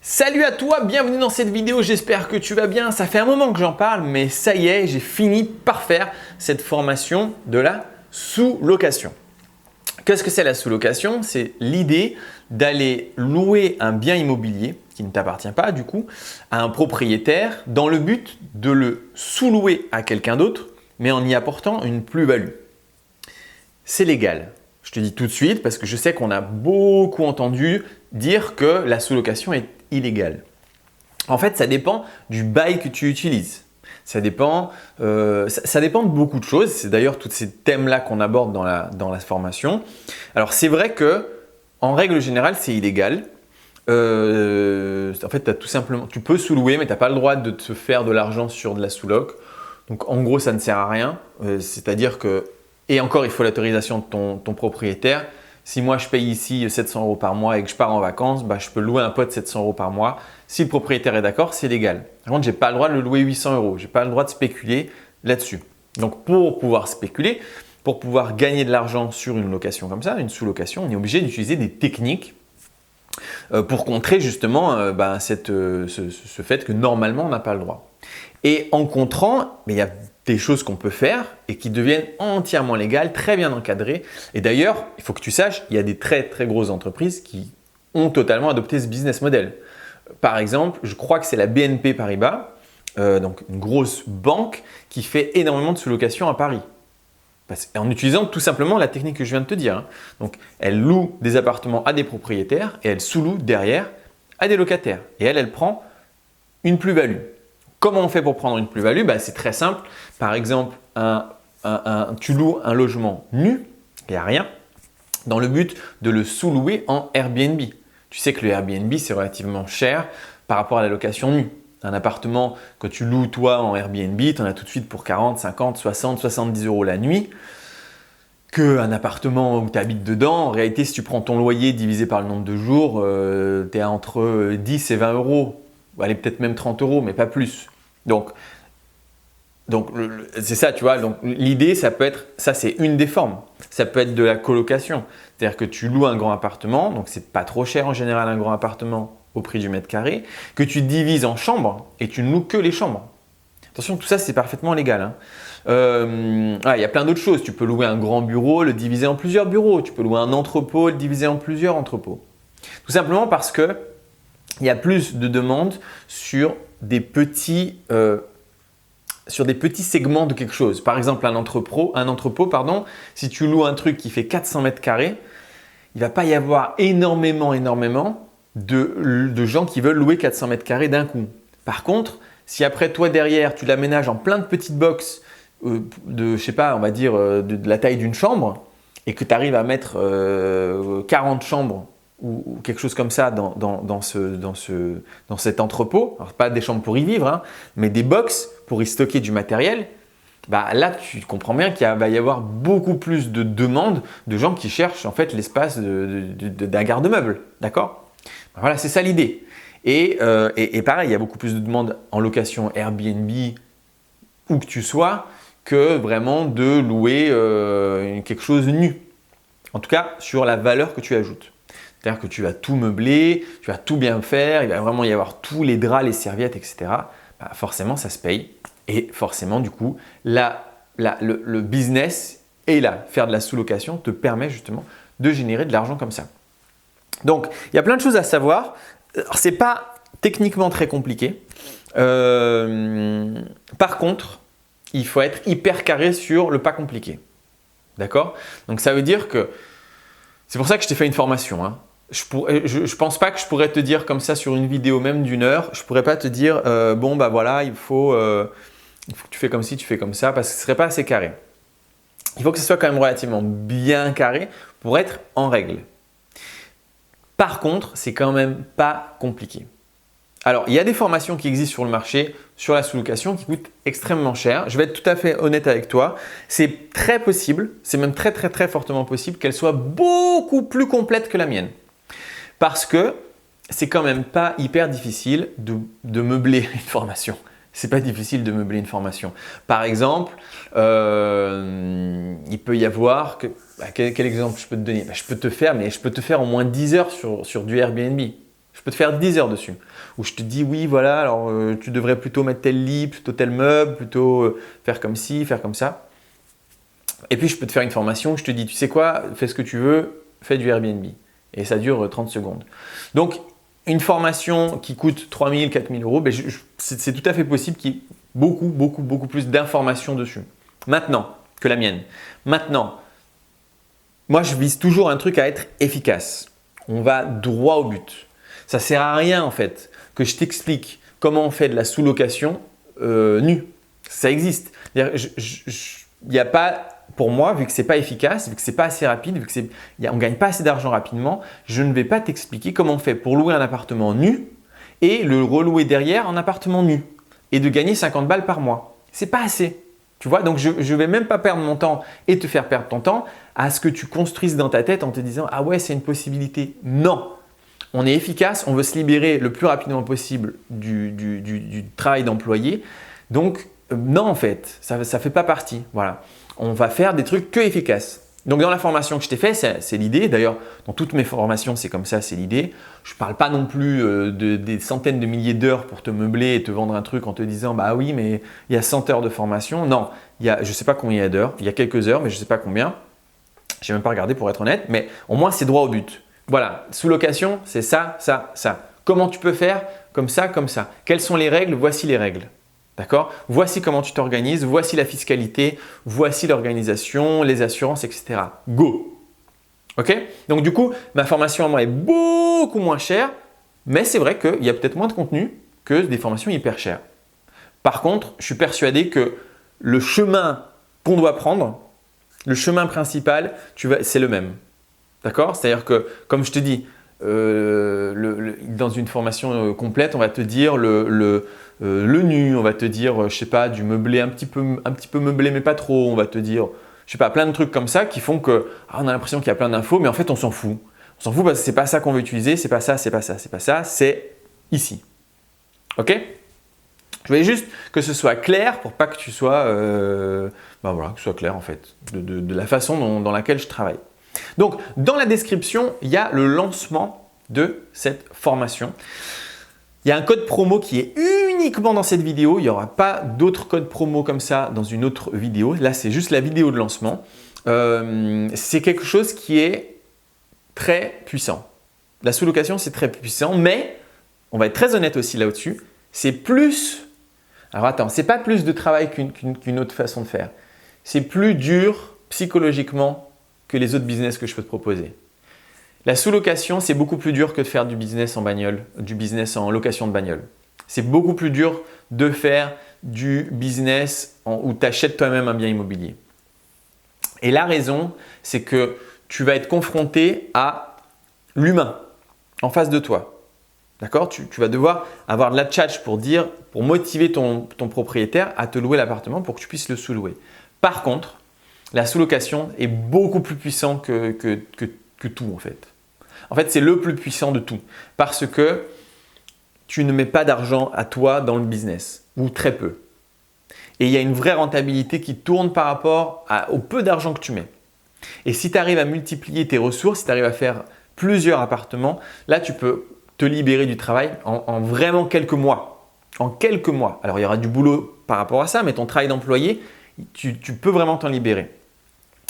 Salut à toi, bienvenue dans cette vidéo, j'espère que tu vas bien. Ça fait un moment que j'en parle, mais ça y est, j'ai fini par faire cette formation de la sous-location. Qu'est-ce que c'est la sous-location? C'est l'idée d'aller louer un bien immobilier qui ne t'appartient pas du coup à un propriétaire dans le but de le sous-louer à quelqu'un d'autre, mais en y apportant une plus-value. C'est légal. Je te dis tout de suite parce que je sais qu'on a beaucoup entendu dire que la sous-location est illégale. En fait, ça dépend du bail que tu utilises. Ça dépend de beaucoup de choses. C'est d'ailleurs tous ces thèmes-là qu'on aborde dans la formation. Alors, c'est vrai que en règle générale, c'est illégal. En fait, tu peux sous-louer, mais tu n'as pas le droit de te faire de l'argent sur de la sous-loc. Donc, en gros, ça ne sert à rien. C'est-à-dire que, et encore, il faut l'autorisation de ton propriétaire. Si moi, je paye ici 700 € par mois et que je pars en vacances, je peux louer un pote 700 € par mois. Si le propriétaire est d'accord, c'est légal. Par contre, je n'ai pas le droit de le louer 800 €. Je n'ai pas le droit de spéculer là-dessus. Donc, pour pouvoir spéculer, pour pouvoir gagner de l'argent sur une location comme ça, une sous-location, on est obligé d'utiliser des techniques pour contrer justement ce fait que normalement, on n'a pas le droit. Et en contrant, il y a des choses qu'on peut faire et qui deviennent entièrement légales, très bien encadrées. Et d'ailleurs, il faut que tu saches, il y a des très très grosses entreprises qui ont totalement adopté ce business model. Par exemple, je crois que c'est la BNP Paribas, donc une grosse banque qui fait énormément de sous-location à Paris. En utilisant tout simplement la technique que je viens de te dire. Donc, elle loue des appartements à des propriétaires et elle sous-loue derrière à des locataires. Et elle prend une plus-value. Comment on fait pour prendre une plus-value? C'est très simple. Par exemple, tu loues un logement nu, il n'y a rien, dans le but de le sous-louer en Airbnb. Tu sais que le Airbnb, c'est relativement cher par rapport à la location nue. Un appartement que tu loues toi en Airbnb, tu en as tout de suite pour 40, 50, 60, 70 € la nuit. Qu'un appartement où tu habites dedans, en réalité, si tu prends ton loyer divisé par le nombre de jours, tu es entre 10 et 20 €. Allez, peut-être même 30 €, mais pas plus. Donc c'est ça, tu vois. Donc, l'idée, ça c'est une des formes. Ça peut être de la colocation. C'est-à-dire que tu loues un grand appartement, donc c'est pas trop cher en général un grand appartement au prix du mètre carré, que tu divises en chambres et tu ne loues que les chambres. Attention, tout ça, c'est parfaitement légal. Il y a plein d'autres choses. Tu peux louer un grand bureau, le diviser en plusieurs bureaux. Tu peux louer un entrepôt, le diviser en plusieurs entrepôts. Tout simplement parce que il y a plus de demandes sur des petits segments de quelque chose. Par exemple, un entrepôt, si tu loues un truc qui fait 400 mètres carrés, il ne va pas y avoir énormément de gens qui veulent louer 400 mètres carrés d'un coup. Par contre, si après toi derrière, tu l'aménages en plein de petites boxes de la taille d'une chambre et que tu arrives à mettre 40 chambres ou quelque chose comme ça dans cet entrepôt, alors pas des chambres pour y vivre, mais des box pour y stocker du matériel, là tu comprends bien qu'il va y avoir beaucoup plus de demandes de gens qui cherchent en fait l'espace d'un garde-meuble, d'accord? Voilà, c'est ça l'idée. Et pareil, il y a beaucoup plus de demandes en location Airbnb où que tu sois que vraiment de louer quelque chose nu. En tout cas, sur la valeur que tu ajoutes. C'est-à-dire que tu vas tout meubler, tu vas tout bien faire, il va vraiment y avoir tous les draps, les serviettes, etc. Forcément, ça se paye. Et forcément, du coup, le business est là. Faire de la sous-location te permet justement de générer de l'argent comme ça. Donc, il y a plein de choses à savoir. Ce n'est pas techniquement très compliqué. Par contre, il faut être hyper carré sur le pas compliqué. D'accord? Donc, ça veut dire que c'est pour ça que je t'ai fait une formation. Je ne pense pas que je pourrais te dire comme ça sur une vidéo même d'1 heure. Je ne pourrais pas te dire il faut que tu fais comme ci, tu fais comme ça parce que ce ne serait pas assez carré. Il faut que ce soit quand même relativement bien carré pour être en règle. Par contre, c'est quand même pas compliqué. Alors, il y a des formations qui existent sur le marché sur la sous-location qui coûtent extrêmement cher. Je vais être tout à fait honnête avec toi. C'est très possible, c'est même très très très fortement possible qu'elle soit beaucoup plus complète que la mienne. Parce que c'est quand même pas hyper difficile de meubler une formation. C'est pas difficile de meubler une formation. Par exemple, il peut y avoir quel exemple je peux te donner? Je peux te faire au moins 10 heures sur du Airbnb. Je peux te faire 10 heures dessus. Où je te dis oui, voilà, alors tu devrais plutôt mettre tel lit, plutôt tel meuble, plutôt faire comme ci, faire comme ça. Et puis je peux te faire une formation où je te dis, tu sais quoi, fais ce que tu veux, fais du Airbnb. Et ça dure 30 secondes. Donc, une formation qui coûte 3 000, 4 000 euros, ben c'est tout à fait possible qu'il y ait beaucoup plus d'informations dessus. Maintenant, que la mienne. Maintenant, moi je vise toujours un truc à être efficace. On va droit au but. Ça ne sert à rien en fait que je t'explique comment on fait de la sous-location nue. Ça existe. Il n'y a pas, pour moi, vu que ce n'est pas efficace, vu que ce n'est pas assez rapide, vu qu'on ne gagne pas assez d'argent rapidement, je ne vais pas t'expliquer comment on fait pour louer un appartement nu et le relouer derrière en appartement nu et de gagner 50 balles par mois. Ce n'est pas assez. Tu vois, donc je ne vais même pas perdre mon temps et te faire perdre ton temps à ce que tu construises dans ta tête en te disant « Ah ouais, c'est une possibilité ». Non, on est efficace, on veut se libérer le plus rapidement possible du travail d'employé. Donc, non en fait, ça ne fait pas partie. Voilà. On va faire des trucs que efficaces. Donc, dans la formation que je t'ai fait, c'est l'idée. D'ailleurs, dans toutes mes formations, c'est comme ça, c'est l'idée. Je ne parle pas non plus des centaines de milliers d'heures pour te meubler et te vendre un truc en te disant « Bah oui, mais il y a 100 heures de formation. » Non, je ne sais pas combien il y a d'heures. Il y a quelques heures, mais je ne sais pas combien. Je n'ai même pas regardé pour être honnête, mais au moins, c'est droit au but. Voilà, sous-location, c'est ça, ça, ça. Comment tu peux faire? Comme ça, comme ça. Quelles sont les règles? Voici les règles. D'accord? Voici comment tu t'organises, voici la fiscalité, voici l'organisation, les assurances, etc. Go! Ok? Donc du coup, ma formation à moi est beaucoup moins chère, mais c'est vrai qu'il y a peut-être moins de contenu que des formations hyper chères. Par contre, je suis persuadé que le chemin qu'on doit prendre, le chemin principal, c'est le même. D'accord? C'est-à-dire que, comme je te dis, dans une formation complète, on va te dire le nu, on va te dire, je sais pas, du meublé un petit peu meublé mais pas trop, on va te dire, je sais pas, plein de trucs comme ça qui font que on a l'impression qu'il y a plein d'infos, mais en fait on s'en fout. On s'en fout parce que c'est pas ça qu'on veut utiliser, c'est pas ça, c'est pas ça, c'est pas ça, c'est ici. Ok? Je voulais juste que ce soit clair pour pas que tu sois, voilà, que ce soit clair en fait de la façon dans laquelle je travaille. Donc, dans la description, il y a le lancement de cette formation. Il y a un code promo qui est uniquement dans cette vidéo. Il n'y aura pas d'autres codes promo comme ça dans une autre vidéo. Là, c'est juste la vidéo de lancement. C'est quelque chose qui est très puissant. La sous-location, c'est très puissant, mais on va être très honnête aussi là-dessus. C'est plus… Alors attends, c'est pas plus de travail qu'une autre façon de faire. C'est plus dur psychologiquement que les autres business que je peux te proposer. La sous-location, c'est beaucoup plus dur que de faire du business en bagnole, du business en location de bagnole. C'est beaucoup plus dur de faire du business où tu achètes toi-même un bien immobilier. Et la raison, c'est que tu vas être confronté à l'humain en face de toi. D'accord? Tu vas devoir avoir de la tchatch pour motiver ton propriétaire à te louer l'appartement pour que tu puisses le sous-louer. Par contre, la sous-location est beaucoup plus puissant que tout en fait. En fait, c'est le plus puissant de tout parce que tu ne mets pas d'argent à toi dans le business ou très peu. Et il y a une vraie rentabilité qui tourne par rapport au peu d'argent que tu mets. Et si tu arrives à multiplier tes ressources, si tu arrives à faire plusieurs appartements, là tu peux te libérer du travail en vraiment quelques mois. En quelques mois. Alors il y aura du boulot par rapport à ça, mais ton travail d'employé, tu peux vraiment t'en libérer.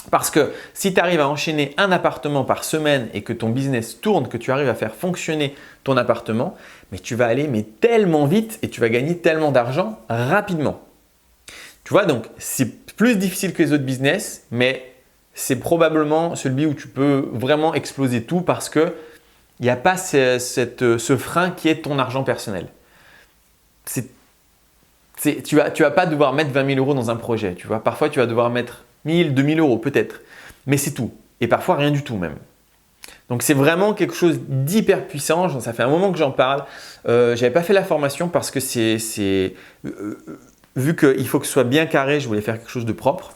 Parce que si tu arrives à enchaîner un appartement par semaine et que ton business tourne, que tu arrives à faire fonctionner ton appartement, mais tu vas aller tellement vite et tu vas gagner tellement d'argent rapidement. Tu vois, donc c'est plus difficile que les autres business, mais c'est probablement celui où tu peux vraiment exploser tout parce qu'il n'y a pas ce frein qui est ton argent personnel. Tu vas pas devoir mettre 20 000 euros dans un projet. Tu vois. Parfois, tu vas devoir mettre 1 000, 2 000 euros peut-être, mais c'est tout. Et parfois, rien du tout même. Donc, c'est vraiment quelque chose d'hyper puissant. Ça fait un moment que j'en parle. Je n'avais pas fait la formation parce que vu qu'il faut que ce soit bien carré, je voulais faire quelque chose de propre.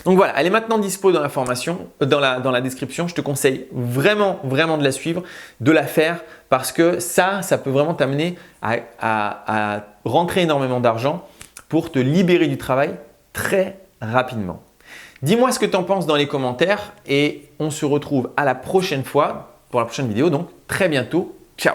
Donc voilà, elle est maintenant dispo dans la formation, dans la description. Je te conseille vraiment de la suivre, de la faire parce que ça peut vraiment t'amener à rentrer énormément d'argent pour te libérer du travail très rapidement. Dis-moi ce que tu en penses dans les commentaires et on se retrouve à la prochaine fois pour la prochaine vidéo, donc très bientôt.